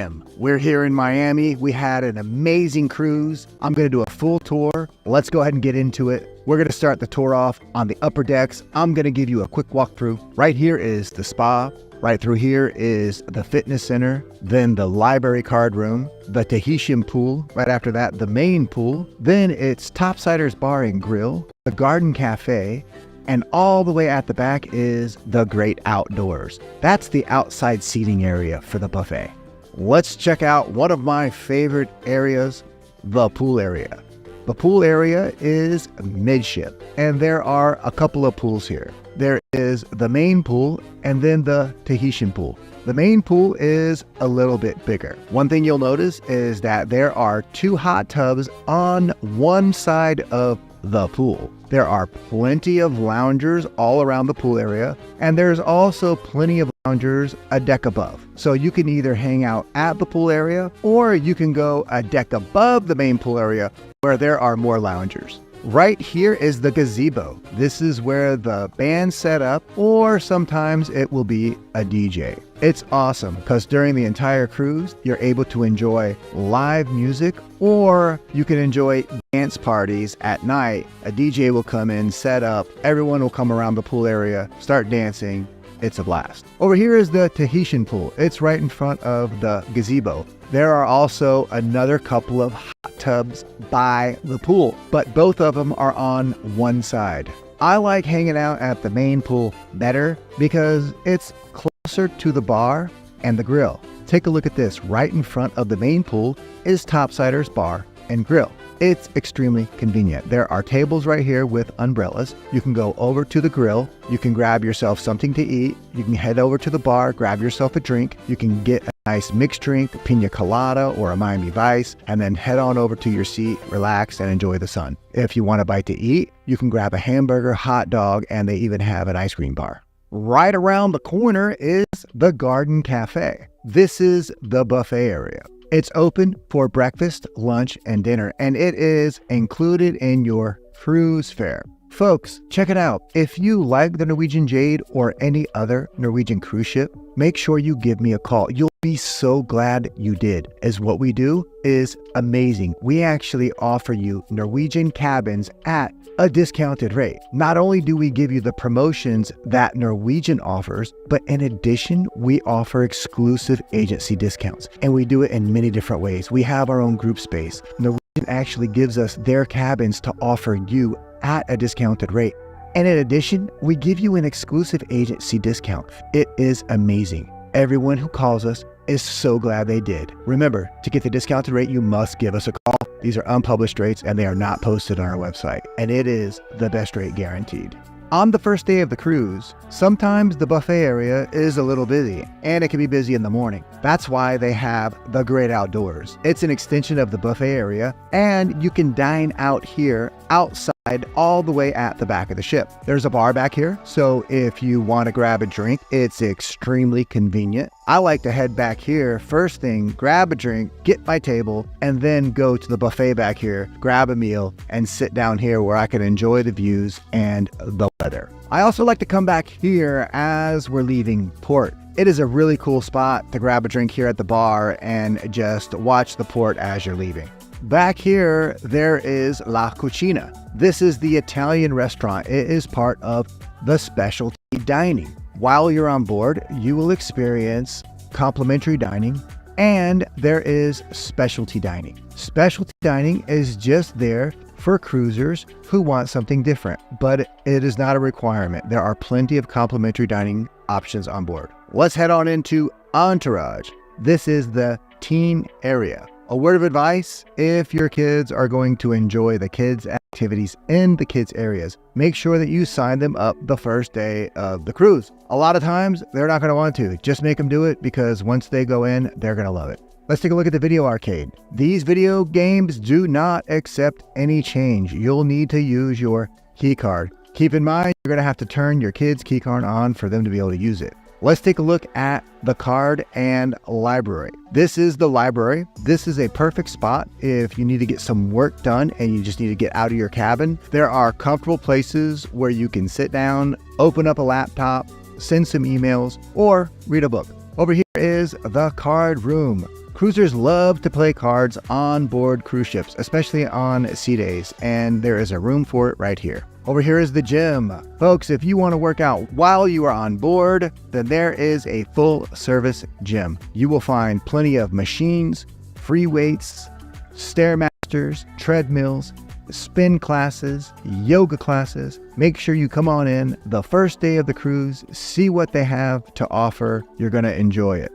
Gem. We're here in Miami. We had an amazing cruise. I'm going to do a full tour. Let's go ahead and get into it. We're going to start the tour off on the upper decks. I'm going to give you a quick walkthrough. Right here is the spa. Right through here is the fitness center, then the library card room, the Tahitian pool, right after that, the main pool, then it's Topsiders Bar and Grill, the Garden Cafe, and all the way at the back is the Great Outdoors. That's the outside seating area for the buffet. Let's check out one of my favorite areas, the pool area. The pool area is midship, and there are a couple of pools here. There is the main pool and then the Tahitian pool. The main pool is a little bit bigger. One thing you'll notice is that there are 2 hot tubs on one side of the pool. There are plenty of loungers all around the pool area, and there's also plenty of loungers a deck above. So you can either hang out at the pool area or you can go a deck above the main pool area where there are more loungers. Right here is the gazebo. This is where the band set up, or sometimes it will be a DJ. It's awesome because during the entire cruise, you're able to enjoy live music, or you can enjoy dance parties at night. A DJ will come in, set up, everyone will come around the pool area, start dancing. It's a blast. Over here is the Tahitian pool. It's right in front of the gazebo. There are also another couple of hot tubs by the pool, but both of them are on one side. I like hanging out at the main pool better because it's closer to the bar and the grill. Take a look at this. Right in front of the main pool is Topsiders Bar and Grill. It's extremely convenient. There are tables right here with umbrellas. You can go over to the grill. You can grab yourself something to eat. You can head over to the bar, grab yourself a drink. You can get a nice mixed drink, pina colada or a Miami Vice, and then head on over to your seat, relax, and enjoy the sun. If you want a bite to eat, you can grab a hamburger, hot dog, and they even have an ice cream bar. Right around the corner is the Garden Cafe. This is the buffet area. It's open for breakfast, lunch, and dinner, and it is included in your cruise fare. Folks, check it out. If you like the Norwegian Jade or any other Norwegian cruise ship, make sure you give me a call. You'll be so glad you did, as what we do is amazing. We actually offer you Norwegian cabins at a discounted rate. Not only do we give you the promotions that Norwegian offers, but in addition, we offer exclusive agency discounts, and we do it in many different ways. We have our own group space. Norwegian actually gives us their cabins to offer you at a discounted rate. And in addition, we give you an exclusive agency discount. It is amazing. Everyone who calls us is so glad they did. Remember, to get the discounted rate, you must give us a call. These are unpublished rates and they are not posted on our website. And it is the best rate guaranteed. On the first day of the cruise, sometimes the buffet area is a little busy, and it can be busy in the morning. That's why they have the Great Outdoors. It's an extension of the buffet area, and you can dine out here outside all the way at the back of the ship. There's a bar back here, so if you want to grab a drink, it's extremely convenient. I like to head back here first thing, grab a drink, get my table, and then go to the buffet back here, grab a meal, and sit down here where I can enjoy the views and the weather. I also like to come back here as we're leaving port. It is a really cool spot to grab a drink here at the bar and just watch the port as you're leaving. Back here, there is La Cucina. This is the Italian restaurant. It is part of the specialty dining. While you're on board, you will experience complimentary dining, and there is specialty dining. Specialty dining is just there for cruisers who want something different, but it is not a requirement. There are plenty of complimentary dining options on board. Let's head on into Entourage. This is the teen area. A word of advice, if your kids are going to enjoy the kids' activities in the kids' areas, make sure that you sign them up the first day of the cruise. A lot of times, they're not going to want to. Just make them do it because once they go in, they're going to love it. Let's take a look at the video arcade. These video games do not accept any change. You'll need to use your key card. Keep in mind, you're going to have to turn your kid's key card on for them to be able to use it. Let's take a look at the card and library. This is the library. This is a perfect spot if you need to get some work done and you just need to get out of your cabin. There are comfortable places where you can sit down, open up a laptop, send some emails, or read a book. Over here is the card room. Cruisers love to play cards on board cruise ships, especially on sea days, and there is a room for it right here. Over here is the gym. Folks, if you want to work out while you are on board, then there is a full service gym. You will find plenty of machines, free weights, Stairmasters, treadmills, spin classes, yoga classes. Make sure you come on in the first day of the cruise, see what they have to offer. You're going to enjoy it.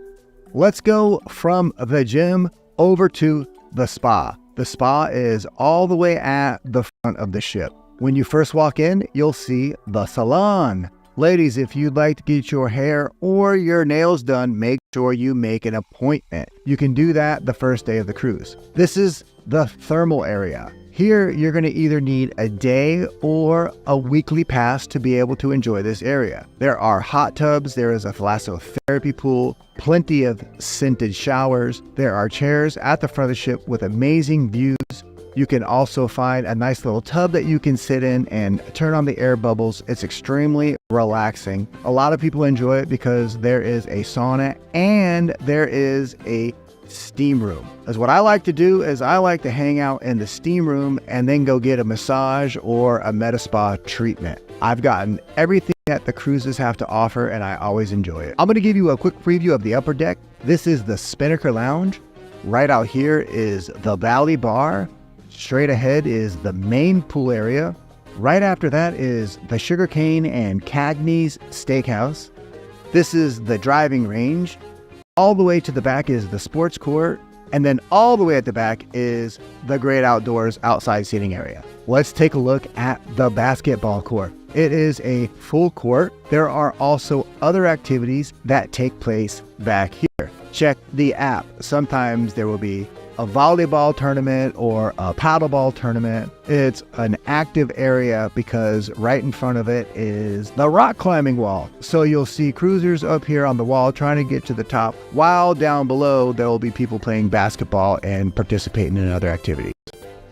Let's go from the gym over to the spa. The spa is all the way at the front of the ship. When you first walk in, you'll see the salon. Ladies, if you'd like to get your hair or your nails done, make sure you make an appointment. You can do that the first day of the cruise. This is the thermal area. Here, you're going to either need a day or a weekly pass to be able to enjoy this area. There are hot tubs, there is a thalassotherapy pool, plenty of scented showers. There are chairs at the front of the ship with amazing views. You can also find a nice little tub that you can sit in and turn on the air bubbles. It's extremely relaxing. A lot of people enjoy it because there is a sauna and there is a steam room. As what I like to do is I like to hang out in the steam room and then go get a massage or a Medi Spa treatment. I've gotten everything that the cruises have to offer and I always enjoy it. I'm going to give you a quick preview of the upper deck. This is the Spinnaker Lounge. Right out here is the Valley Bar. Straight ahead is the main pool area. Right after that is the Sugarcane and Cagney's Steakhouse. This is the driving range. All the way to the back is the sports court. And then all the way at the back is the great outdoors outside seating area. Let's take a look at the basketball court. It is a full court. There are also other activities that take place back here. Check the app. Sometimes there will be a volleyball tournament or a paddleball tournament. It's an active area because right in front of it is the rock climbing wall. So you'll see cruisers up here on the wall trying to get to the top, while down below there will be people playing basketball and participating in other activities.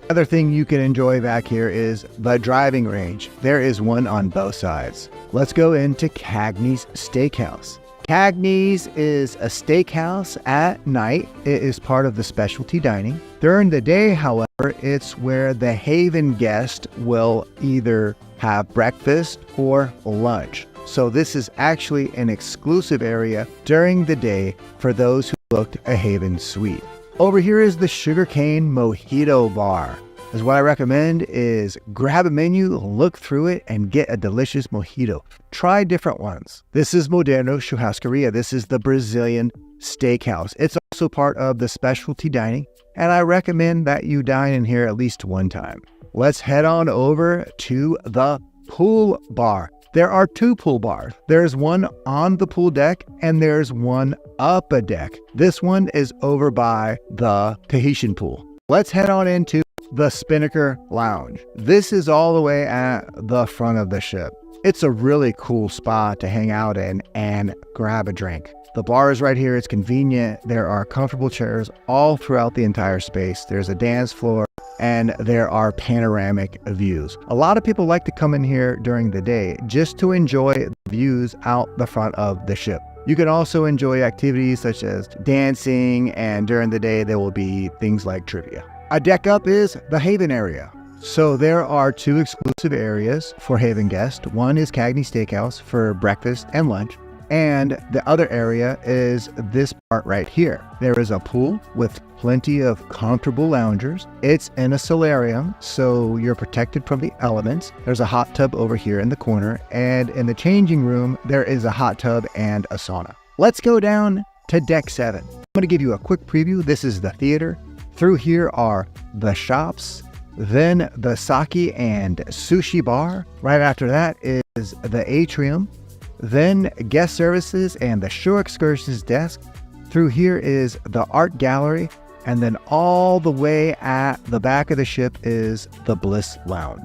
Another thing you can enjoy back here is the driving range. There is one on both sides. Let's go into Cagney's Steakhouse. Cagney's is a steakhouse at night. It is part of the specialty dining. During the day, however, it's where the Haven guest will either have breakfast or lunch. So this is actually an exclusive area during the day for those who booked a Haven suite. Over here is the Sugarcane Mojito Bar. As what I recommend is grab a menu, look through it, and get a delicious mojito. Try different ones. This is Moderno Churrascaria. This is the Brazilian steakhouse. It's also part of the specialty dining, and I recommend that you dine in here at least one time. Let's head on over to the pool bar. There are two pool bars. There's one on the pool deck and there's one up a deck. This one is over by the Tahitian pool. Let's head on into the Spinnaker Lounge. This is all the way at the front of the ship. It's a really cool spot to hang out in and grab a drink. The bar is right here. It's convenient. There are comfortable chairs all throughout the entire space. There's a dance floor and there are panoramic views. A lot of people like to come in here during the day just to enjoy the views out the front of the ship. You can also enjoy activities such as dancing, and during the day there will be things like trivia. A deck up is the Haven area. So there are two exclusive areas for Haven guests. One is Cagney Steakhouse for breakfast and lunch, and the other area is this part right here. There is a pool with plenty of comfortable loungers. It's in a solarium, so you're protected from the elements. There's a hot tub over here in the corner, and in the changing room, there is a hot tub and a sauna. Let's go down to deck 7. I'm going to give you a quick preview. This is the theater. Through here are the shops, then the sake and sushi bar. Right after that is the atrium, then guest services and the shore excursions desk. Through here is the art gallery, and then all the way at the back of the ship is the Bliss Lounge.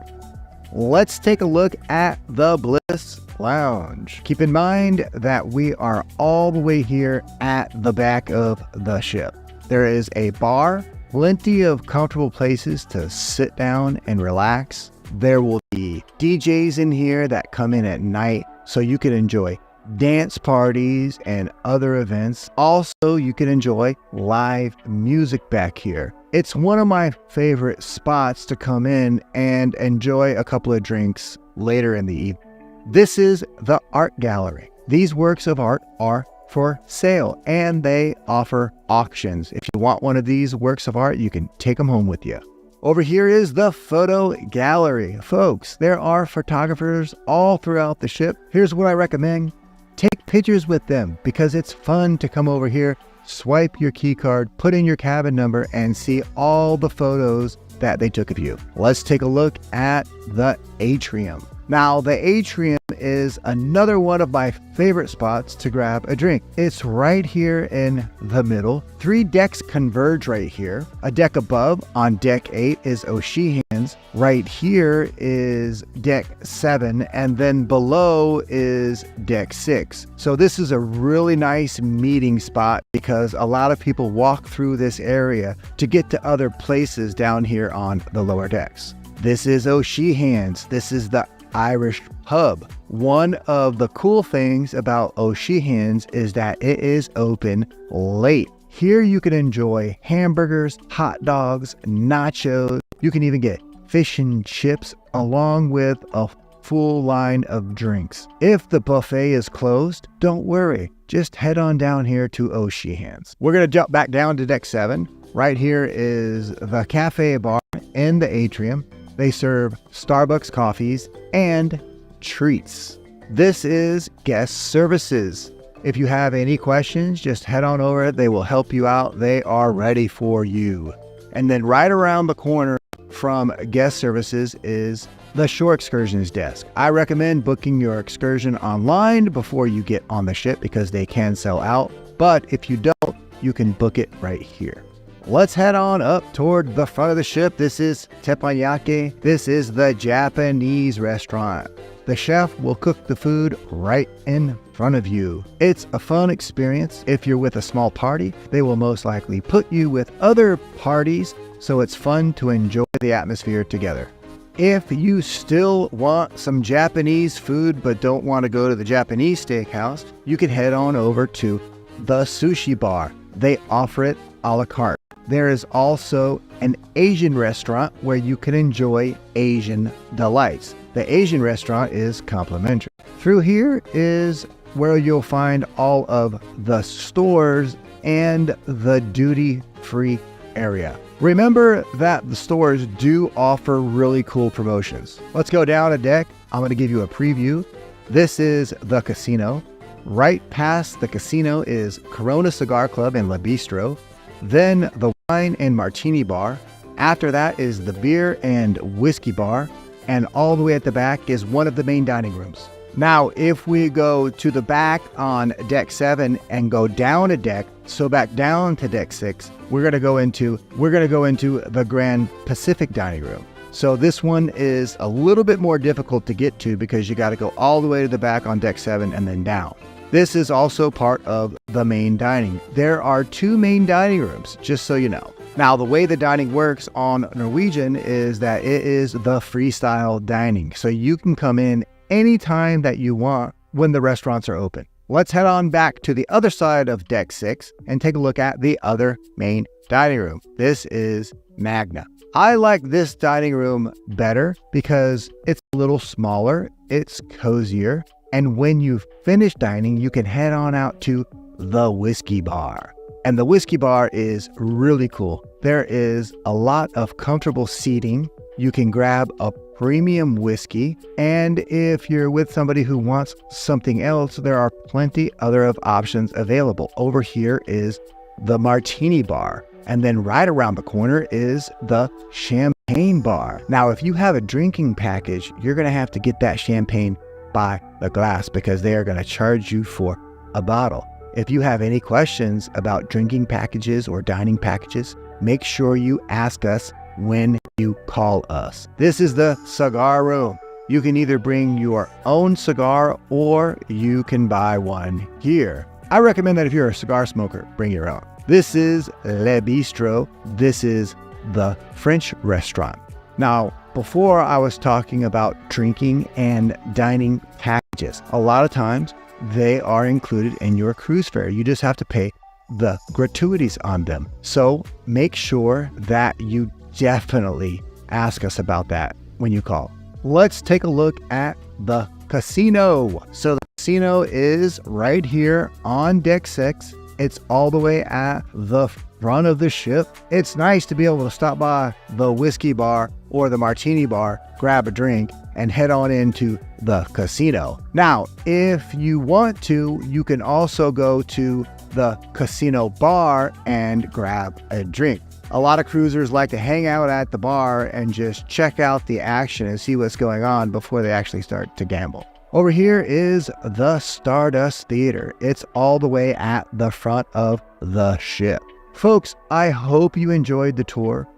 Let's take a look at the Bliss Lounge. Keep in mind that we are all the way here at the back of the ship. There is a bar, plenty of comfortable places to sit down and relax. There will be DJs in here that come in at night, so you can enjoy dance parties and other events. Also, you can enjoy live music back here. It's one of my favorite spots to come in and enjoy a couple of drinks later in the evening. This is the art gallery. These works of art are for sale and they offer auctions. If you want one of these works of art, you can take them home with you. Over here is the photo gallery. Folks, there are photographers all throughout the ship. Here's what I recommend. Take pictures with them because it's fun to come over here, swipe your key card, put in your cabin number, and see all the photos that they took of you. Let's take a look at the atrium. Now, the atrium is another one of my favorite spots to grab a drink. It's right here in the middle. 3 decks converge right here. A deck above on deck 8 is O'Sheehan's. Right here is deck 7, and then below is deck 6. So this is a really nice meeting spot because a lot of people walk through this area to get to other places down here on the lower decks. This is O'Sheehan's. This is the Irish pub. One of the cool things about O'Sheehan's is that it is open late. Here you can enjoy hamburgers, hot dogs, nachos. You can even get fish and chips along with a full line of drinks. If the buffet is closed, don't worry. Just head on down here to O'Sheehan's. We're going to jump back down to deck 7. Right here is the cafe bar in the atrium. They serve Starbucks coffees and treats. This is guest services. If you have any questions, just head on over. They will help you out. They are ready for you. And then right around the corner from guest services is the shore excursions desk. I recommend booking your excursion online before you get on the ship because they can sell out. But if you don't, you can book it right here. Let's head on up toward the front of the ship. This is teppanyaki. This is the Japanese restaurant. The chef will cook the food right in front of you. It's a fun experience. If you're with a small party, they will most likely put you with other parties, so it's fun to enjoy the atmosphere together. If you still want some Japanese food but don't want to go to the Japanese steakhouse, you can head on over to the sushi bar. They offer it a la carte. There is also an Asian restaurant where you can enjoy Asian delights. The Asian restaurant is complimentary. Through here is where you'll find all of the stores and the duty-free area. Remember that the stores do offer really cool promotions. Let's go down a deck. I'm going to give you a preview. This is the casino. Right past the casino is Corona Cigar Club and La Bistro. Then the wine and martini bar. After that is the beer and whiskey bar. And all the way at the back is one of the main dining rooms. Now, if we go to the back on deck 7 and go down a deck, so back down to deck 6, we're going to go into the Grand Pacific dining room. So this one is a little bit more difficult to get to because you got to go all the way to the back on deck 7 and then down. This is also part of the main dining. There are 2 main dining rooms, just so you know. Now, the way the dining works on Norwegian is that it is the freestyle dining. So you can come in anytime that you want when the restaurants are open. Let's head on back to the other side of deck 6 and take a look at the other main dining room. This is Magna. I like this dining room better because it's a little smaller, it's cozier, and when you finish dining, you can head on out to the whiskey bar. And the whiskey bar is really cool. There is a lot of comfortable seating. You can grab a premium whiskey, and if you're with somebody who wants something else, there are plenty other of options available. Over here is the martini bar, and then right around the corner is the champagne bar. Now, if you have a drinking package, you're going to have to get that champagne by the glass because they are going to charge you for a bottle. If you have any questions about drinking packages or dining packages, make sure you ask us when you call us. This is the cigar room. You can either bring your own cigar or you can buy one here. I recommend that if you're a cigar smoker, bring your own. This is Le Bistro. This is the French restaurant. Now, before I was talking about drinking and dining packages. A lot of times they are included in your cruise fare. You just have to pay the gratuities on them. So make sure that you definitely ask us about that when you call. Let's take a look at the casino. So the casino is right here on deck 6. It's all the way at the front of the ship. It's nice to be able to stop by the whiskey bar or the martini bar, grab a drink, and head on into the casino. Now, if you want to, you can also go to the casino bar and grab a drink. A lot of cruisers like to hang out at the bar and just check out the action and see what's going on before they actually start to gamble. Over here is the Stardust Theater. It's all the way at the front of the ship. Folks, I hope you enjoyed the tour.